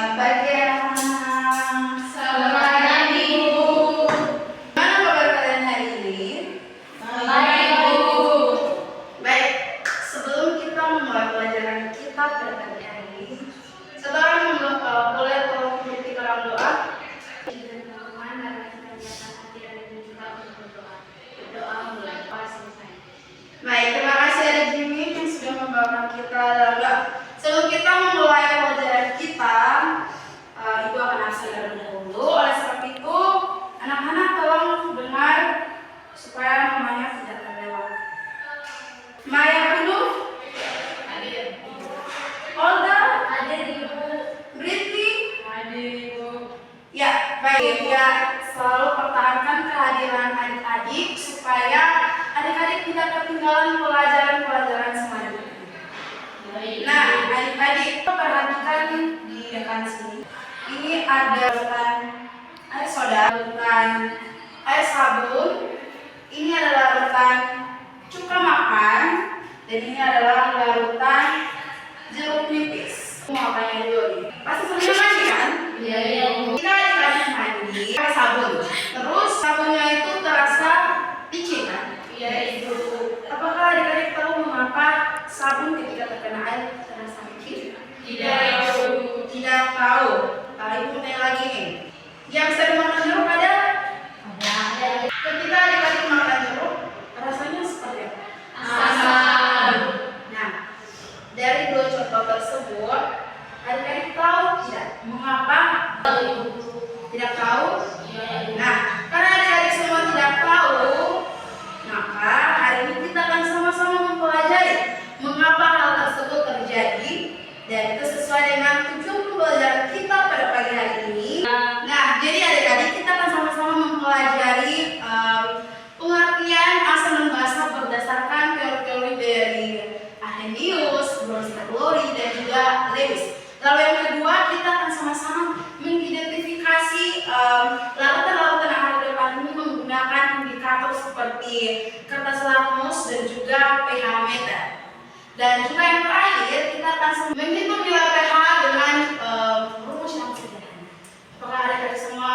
Pagi anak-anak. Selamat pagi Bu. Gimana kabar kalian hari ini? Baik Bu. Baik, sebelum kita memulai pelajaran kita pada pagi hari ini, saudara boleh tolong mengikuti dalam doa. Baik, terima kasih Adik Jimmy yang sudah membawakan kita dalam doa. Sebelum kita memulai pelajaran kita, Ibu akan absen terlebih dahulu. Oleh sebab itu, anak-anak tolong dengar supaya namanya tidak terlewat. Maya Kudu, Hadir. Olga, Hadir Ibu. Britney, Hadir Ibu. ya baik ya, selalu pertahankan kehadiran adik-adik supaya adik-adik tidak ketinggalan pelajaran-pelajaran selanjutnya. Nah, adik-adik perhatikan di depan sini. Ini ada larutan air soda, larutan air sabun. Ini adalah larutan cuka makan, dan ini adalah larutan jeruk nipis. Mau tanya dulu nih, pasti sering mandi kan? Iya Bu. Kita adik-adik mandi pakai sabun. Terus sabunnya itu terasa licin kan? Iya Ibu. Apakah adik-adik tahu mengapa sabun ketika terkena air terasa licin? Tidak Ibu. Tidak tahu. Ibu tanya lagi nih. Yang sering makan jeruk ada? Ada. Ketika adik-adik makan jeruk, rasanya seperti apa? Asam. Nah, dari dua contoh tersebut, adik-adik tahu tidak mengapa? Tidak tahu? Iya Ibu. Nah, karena adik-adik semua tidak tahu, maka hari ini kita akan sama-sama mempelajari mengapa hal tersebut terjadi, dan itu sesuai dengan tujuan pembelajaran kita pada pagi hari ini. Nah, jadi adik-adik kita akan sama-sama mempelajari pengertian asam dan basa berdasarkan teori-teori dari Arrhenius, Bronsted-Lowry, dan juga Lewis. Lalu yang kedua, kita akan sama-sama mengidentifikasi larutan-larutan yang ada di depan ini menggunakan indikator seperti kertas lakmus dan juga pH meter. Dan juga yang terakhir, kita akan menghitung nilai pH dengan rumus yang sederhana. Apakah adik-adik semua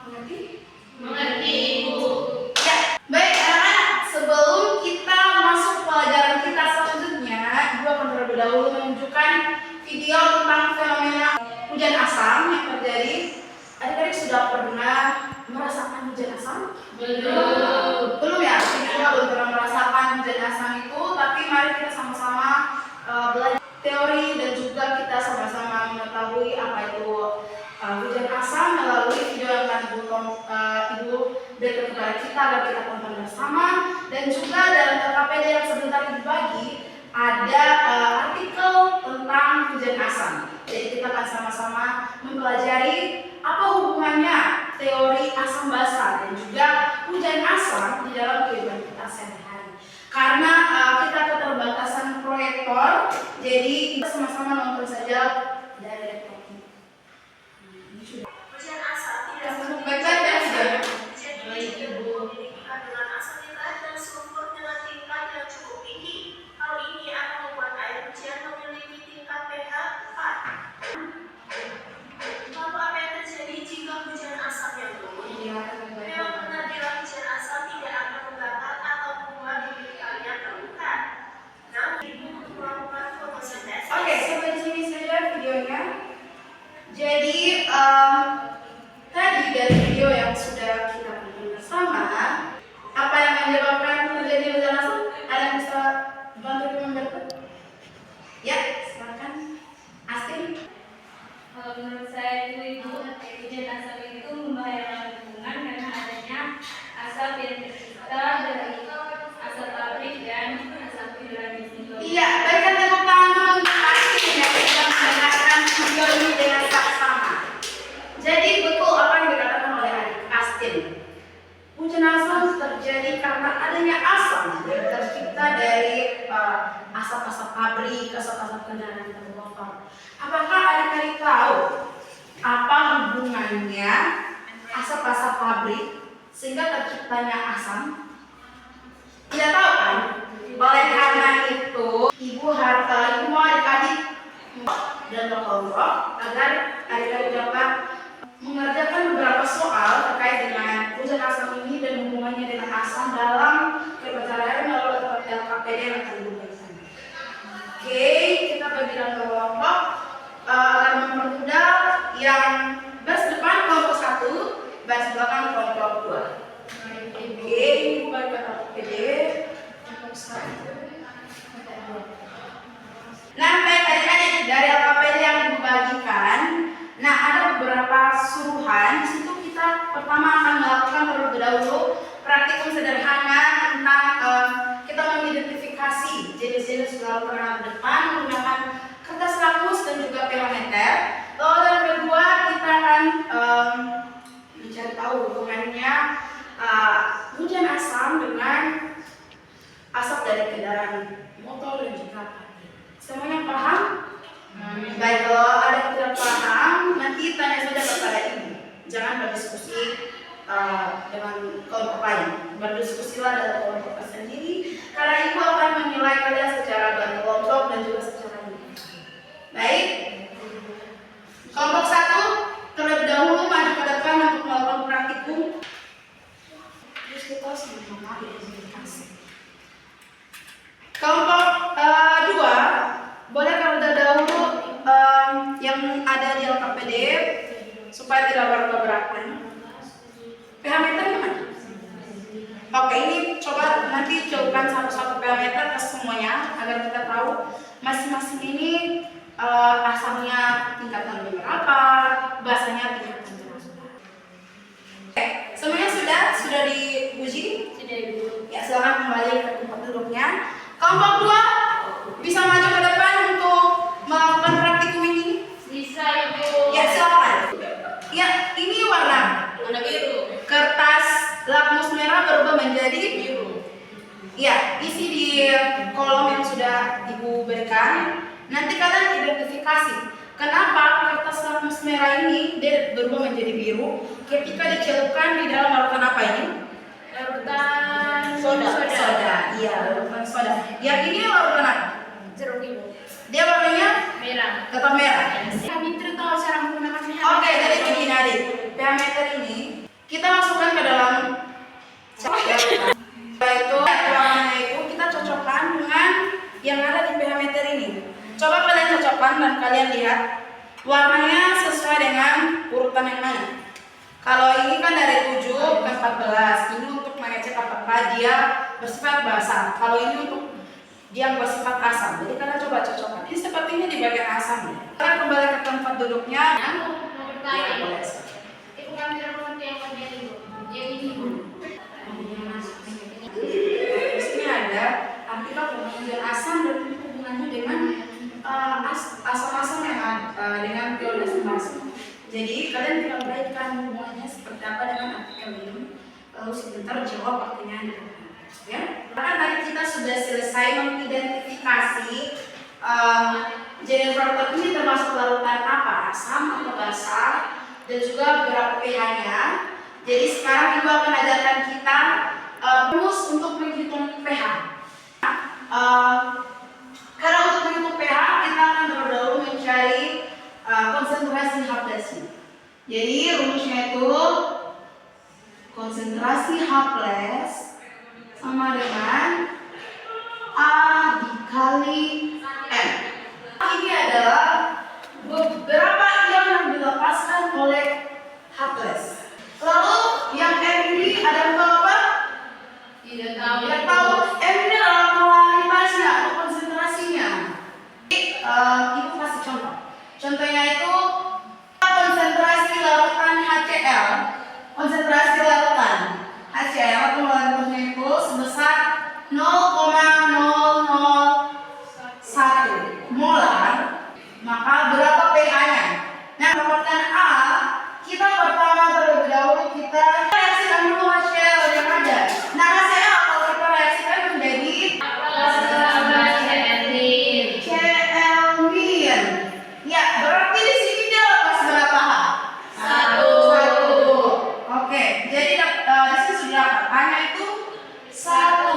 mengerti? Mengerti Ibu. Ya, baik anak-anak, sebelum kita masuk pelajaran kita selanjutnya, Ibu akan terlebih dahulu menunjukkan video tentang fenomena hujan asam yang terjadi. Adik-adik sudah pernah merasakan hujan asam? Belum. Belum ya? Kita belum pernah merasakan hujan asam itu, tapi mari kita sama-sama belajar teori dan juga kita sama-sama mengetahui apa itu hujan asam melalui video yang akan Ibu berikan kepada kita agar kita tonton bersama. Dan juga dalam LKPD yang sebentar dibagi ada artikel tentang hujan asam. Jadi kita akan sama-sama mempelajari apa hubungannya teori asam basa dan juga hujan asam di dalam kehidupan kita sehari-hari. Karena kita keterbatasan proyektor, jadi kita sama-sama nonton saja dari laptop. Hujan asam tidak Untuk baca ya sudah. Baik Ibu. kandungan asam nitrat dan sulfur dengan tingkat yang cukup tinggi. Hal ini akan membuat air hujan memiliki tingkat pH 4. Lalu apa yang terjadi jika hujan asam yang turun? Memang benar bila hujan asam tidak akan membakar atau membuat diri kalian terluka. Namun, ibu untuk melakukan fotosintesis. Oke, sampai di sini saja videonya. Jadi tadi dari video yang sudah kita tonton bersama, apa yang menyebabkan terjadi hujan asam? Ada yang bisa bantu menjawab? Ya, silakan. Astin. Kalau menurut saya itu Ibu, hujan asam itu membahayakan lingkungan karena adanya asap yang tercipta dari asap pabrik dan asap kendaraan listrik. Iya, berikan tepuk tangan dulu untuk Astin yang sudah mendengarkan video ini dengan saksama. Jadi betul apa yang dikatakan oleh adik Astin. Hujan asam terjadi karena adanya asam yang tercipta dari asap-asap pabrik, asap-asap kendaraan bermotor. Apakah adik-adik tahu apa hubungannya asap-asap pabrik sehingga terciptanya asam? Tidak tahu kan? Oleh karena itu, ibu mau adik-adik dan berkelompok agar adik-adik dapat mengerjakan beberapa soal terkait dengan hujan asam ini dan hubungannya dengan asam dalam kepercayaan melalui LKPD yang akan diberikan. Oke, kita bagi dalam kelompok akan mempermudah yang baris depan kelompok 1, baris belakang kelompok 2. Oke, ini bukan kata PD. Nah, baik adik-adik, dari LKPD yang dibagikan, nah ada beberapa suruhan. Di situ kita pertama akan melakukan terlebih dahulu praktikum sederhana tentang kita mengidentifikasi jenis-jenis surat penerang depan menggunakan kertas lakmus dan juga pH meter. Lalu yang kedua kita akan mencari tahu hubungannya hujan asam dengan asap dari kendaraan motor dan juga padi. Semuanya paham? Baik, kalau ada yang tidak paham, nanti tanya saja kepada ibu. Jangan berdiskusi dengan kelompok lain. Berdiskusilah dalam kelompok sendiri, karena ibu akan menilai kalian secara berkelompok dan juga secara individu. Baik, kelompok 1 terlebih dahulu maju ke depan untuk melakukan praktikum. Terus kita sama-sama identifikasi. Kelompok 2 boleh terlebih dahulu yang ada di LKPD supaya tidak bertabrakan. pH meter mana? Oke, ini coba nanti cobakan satu-satu pH meter ke semuanya agar kita tahu masing-masing ini asamnya tingkatan berapa, basanya tingkatan berapa. Oke, semuanya sudah diuji? Sudah ibu. Ya, silakan kembali ke tempat duduknya. Kelompok 2 bisa maju ke depan untuk melakukan praktikum ini? Bisa ibu. Ya, silakan. Ya, ini warna biru. kertas lakmus merah berubah menjadi biru. Ya, isi di kolom yang sudah ibu berikan. Nanti kalian identifikasi kenapa kertas lakmus merah ini dia berubah menjadi biru ketika dicelupkan di dalam larutan apa ini? Larutan Soda. Iya, larutan soda. Yang ini larutan apa? jeruk ibu. Dia warnanya Merah. tetap merah. Kami tahu cara menggunakan pH. Oke, jadi begini adik. pH meter ini kita masukkan ke dalam cairan. Setelah itu, warnanya itu kita cocokkan dengan yang ada di pH meter ini. Coba kalian cocokkan dan kalian lihat warnanya sesuai dengan urutan yang mana. Kalau ini kan dari 7 ke 14, ini untuk mengecek apakah dia bersifat basah. Kalau ini untuk dia bersifat asam. Jadi kalian coba cocokkan. Ini sepertinya di bagian asam. Kalian kembali ke tempat duduknya. Ya, boleh. Ibu kami rambut yang bagian ibu. Yang ini ibu. Di sini ada artikel hubungan asam dan hubungannya dengan asam-asam yang dengan periode asam. Jadi kalian tinggal kaitkan hubungannya seperti apa dengan artikel ini. Lalu sebentar jawab artinya di depan. Ya, karena tadi kita sudah selesai mengidentifikasi jenis larutan ini termasuk larutan apa, asam atau basah, dan juga berapa pH-nya. Jadi sekarang ibu akan ajarkan kita rumus untuk menghitung pH. Karena untuk menghitung pH kita akan terlebih dahulu mencari konsentrasi H+. Jadi rumusnya itu konsentrasi H+ sama dengan A dikali M. Ini adalah beberapa ion yang dilepaskan oleh H+. Lalu yang M ini ada berapa? Tidak tahu. Tidak tahu. M ini adalah molaritasnya atau konsentrasinya. Ibu kasih contoh. Contohnya itu konsentrasi larutan HCl. Konsentrasi larutan HCl atau molaritasnya itu sebesar 0,001 molar. Maka berapa pH-nya? Nah, dapatkan A, kita pertama terlebih dahulu kita reaksikan dulu HCl yang ada. Nah, HCl kalau kita reaksikan menjadi Cl-nin. Ya, berarti di sini dia lepas berapa H? 1. Oke, jadi di sini sudah dapat. A-nya itu 1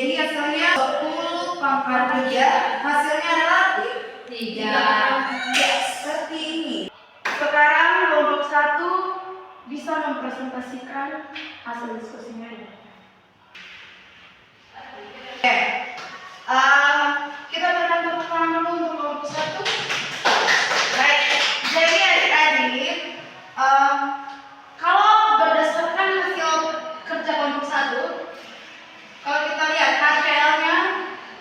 Jadi hasilnya 10 pangkat 3, hasilnya adalah 3. Ya, seperti ini. Sekarang kelompok 1 bisa mempresentasikan hasil diskusinya. Oke. Kita berikan tepuk tangan dulu untuk kelompok 1. Baik, jadi adik-adik, kalau berdasarkan hasil kerja kelompok 1, kalau kita lihat HCl-nya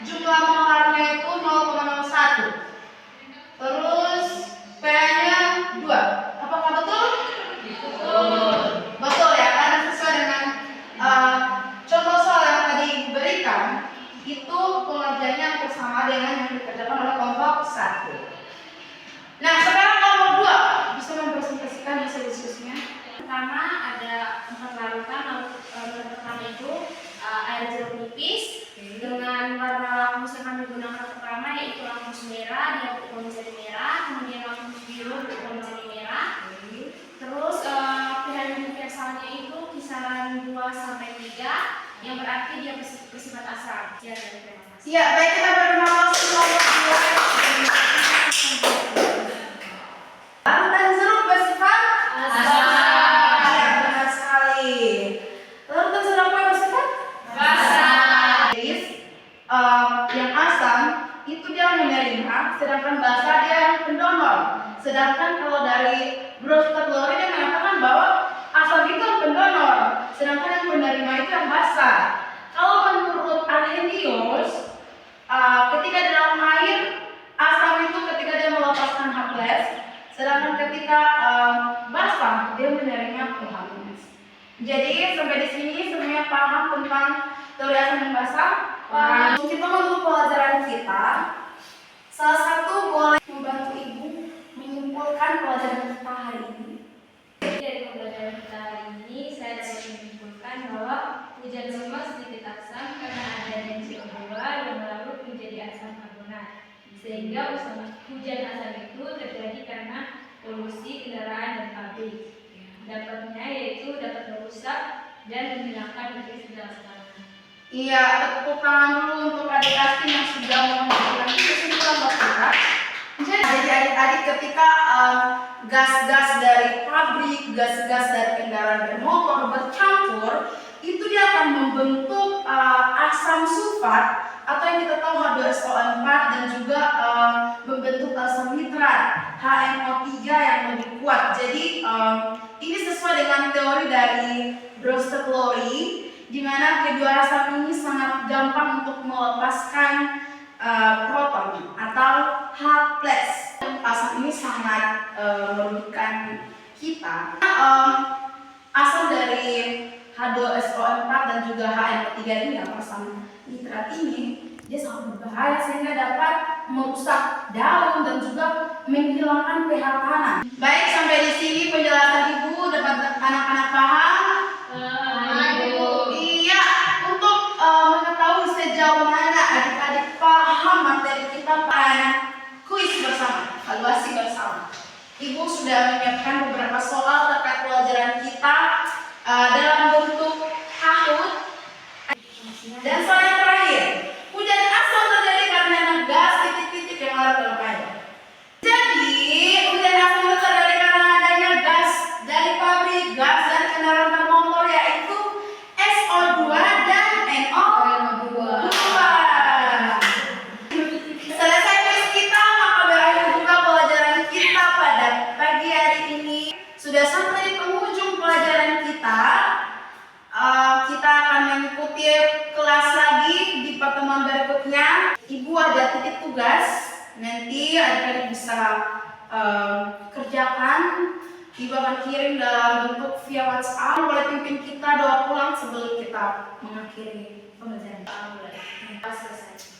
jumlah molarnya itu 0,01. Terus pH-nya 2. Apakah betul? Betul ya, karena sesuai dengan contoh soal yang tadi diberikan, itu pengerjaannya hampir sama dengan yang dikerjakan oleh kelompok 1. Nah, sekarang kelompok 2 bisa mempresentasikan hasil diskusinya. Pertama ada 4 larutan. Larutan pertama itu air jeruk nipis dengan warna lakmus yang kami gunakan pertama yaitu lakmus merah, dia berubah menjadi merah, kemudian lakmus biru berubah menjadi merah. Terus pH universalnya itu kisaran 2 sampai 3, yang berarti dia bersifat asam. Ya, terima kasih. Ya, baik, kita berterima kasih kelompok 2. Larutan jeruk bersifat Asam. Ya, benar sekali. Larutan jeruk apa yang bersifat Basa. Yang asam itu dia menerima, sedangkan basa dia yang pendonor. Sedangkan kalau dari Brostad-Lowry dia mengatakan bahwa asam itu yang pendonor, sedangkan yang penerima itu yang basa. Kalau menurut Arrhenius, ketika dalam air, asam itu ketika dia melepaskan H+, sedangkan ketika basa dia menerima OH-. Jadi sampai di sini semuanya paham tentang teori asam dan basa. Kita menutup pelajaran kita. Salah satu boleh membantu ibu menyimpulkan pelajaran kita hari ini. Dari pembelajaran kita hari ini, saya dapat menyimpulkan bahwa hujan lemas sedikit asam karena adanya CO2 yang larut menjadi asam karbonat. Sehingga hujan asam itu terjadi karena polusi kendaraan dan pabrik. Dampaknya yaitu dapat merusak dan menghilangkan nutrisi dalam tanah. Iya, tepuk tangan dulu untuk adik-adik yang sudah mengumpulkan kesimpulan buat kita. Jadi adik-adik ketika gas-gas dari pabrik, gas-gas dari kendaraan bermotor bercampur, itu dia akan membentuk asam sulfat atau yang kita tahu H2SO4 dan juga membentuk asam nitrat HNO3 yang lebih kuat. Jadi ini sesuai dengan teori dari Brostad-Lowry, di mana kedua asam ini sangat gampang untuk melepaskan proton atau H+. Asam ini sangat merugikan kita. Asam dari H2SO4 dan juga HNO3 ini atau asam nitrat ini dia sangat berbahaya sehingga dapat merusak daun dan juga menghilangkan pH tanah. Baik, sampai di sini penjelasan ibu dapat anak-anak paham? Iya, untuk mengetahui sejauh mana adik-adik paham materi kita pada kuis bersama, evaluasi bersama. Ibu sudah menyiapkan beberapa soal terkait pelajaran kita dalam bentuk HUT. Dan soal yang terakhir, hujan asam terjadi karena gas titik-titik yang larut dalam air. Jadi hujan asam itu terjadi karena adanya gas dari pabrik, gas dari kendaraan bermotor, yaitu SO2 dan NO2. Selesai kuis kita, maka berakhir juga pelajaran kita pada pagi hari ini. Sudah sampai di penghujung pelajaran kita. Kita akan mengikuti kelas lagi di pertemuan berikutnya. Ibu ada titik tugas, nanti adik-adik bisa kerjakan. Ibu akan kirim dalam bentuk via WhatsApp. Boleh pimpin kita doa pulang sebelum kita mengakhiri pembelajaran. Selesai.